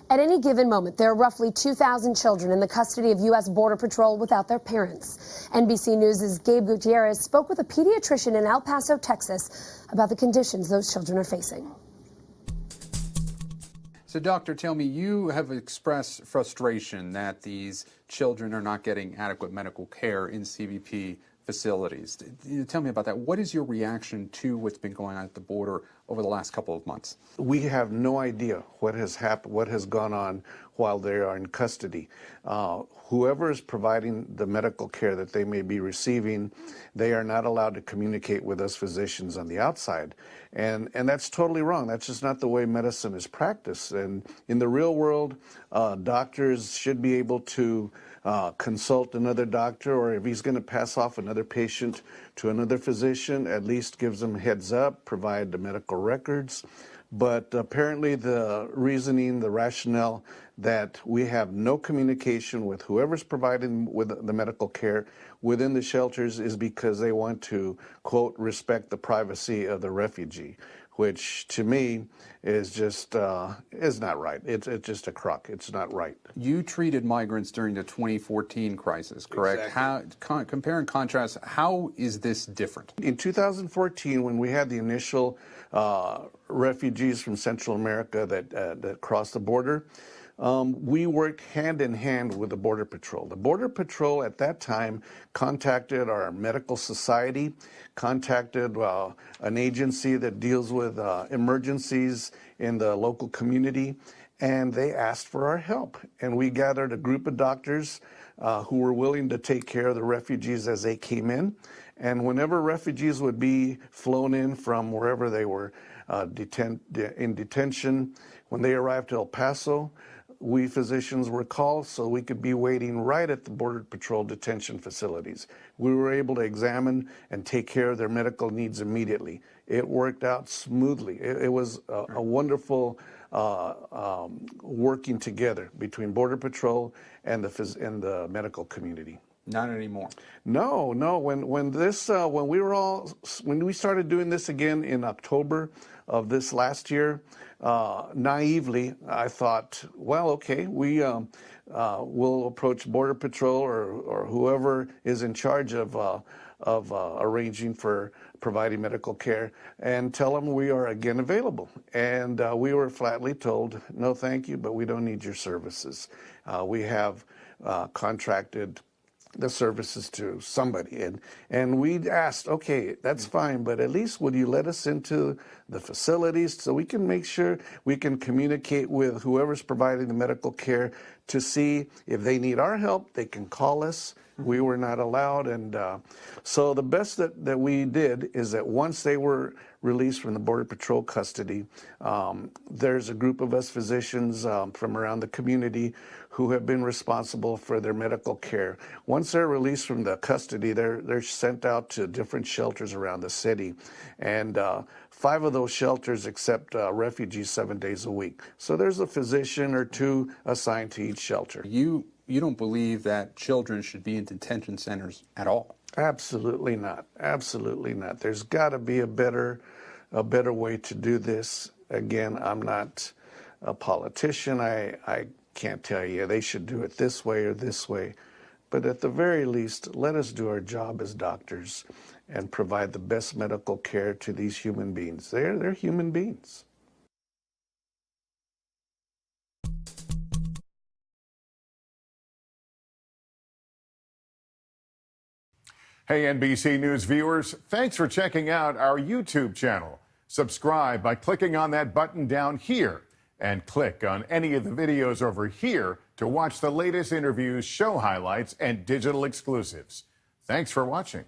At any given moment, there are roughly 2,000 children in the custody of U.S. Border Patrol without their parents. NBC News' Gabe Gutierrez spoke with a pediatrician in El Paso, Texas, about the conditions those children are facing. So, doctor, tell me, you have expressed frustration that these children are not getting adequate medical care in CBP facilities. Tell me about that. What is your reaction to what's been going on at the border over the last couple of months? We have no idea what has happened, what has gone on while they are in custody. Whoever is providing the medical care that they may be receiving, they are not allowed to communicate with us physicians on the outside. And that's totally wrong. That's just not the way medicine is practiced. And in the real world, doctors should be able to consult another doctor, or if he's going to pass off another patient to another physician, at least gives them a heads up, provide the medical records. But apparently the reasoning, the rationale that we have no communication with whoever's providing with the medical care within the shelters is because they want to, quote, respect the privacy of the refugee, which to me is just is not right. It's just a crock. It's not right. You treated migrants during the 2014 crisis, correct? Exactly. Compare and contrast, how is this different? In 2014, when we had the initial refugees from Central America that crossed the border, we worked hand in hand with the Border Patrol. The Border Patrol at that time contacted our medical society, contacted an agency that deals with emergencies in the local community, and they asked for our help. And we gathered a group of doctors who were willing to take care of the refugees as they came in. And whenever refugees would be flown in from wherever they were in detention, when they arrived to El Paso, we physicians were called so we could be waiting right at the Border Patrol detention facilities. We were able to examine and take care of their medical needs immediately. It worked out smoothly. It was a wonderful working together between Border Patrol and the medical community. Not anymore. No. When we started doing this again in October of this last year, naively, I thought, well, okay, we will approach Border Patrol or whoever is in charge of arranging for providing medical care and tell them we are again available. And we were flatly told, no, thank you, but we don't need your services. We have contracted the services to somebody. And we asked, okay, that's fine, but at least would you let us into the facilities so we can make sure we can communicate with whoever's providing the medical care to see if they need our help, they can call us. We were not allowed. And so the best that we did is that once they were released from the Border Patrol custody, there's a group of us physicians from around the community who have been responsible for their medical care. Once they're released from the custody, they're sent out to different shelters around the city. And 5 of those shelters accept refugees 7 days a week. So there's a physician or 2 assigned to each shelter. You don't believe that children should be in detention centers at all? Absolutely not. Absolutely not. There's got to be a better way to do this. Again, I'm not a politician. I can't tell you they should do it this way or this way. But at the very least, let us do our job as doctors and provide the best medical care to these human beings. They're human beings. Hey, NBC News viewers, thanks for checking out our YouTube channel. Subscribe by clicking on that button down here and click on any of the videos over here to watch the latest interviews, show highlights, and digital exclusives. Thanks for watching.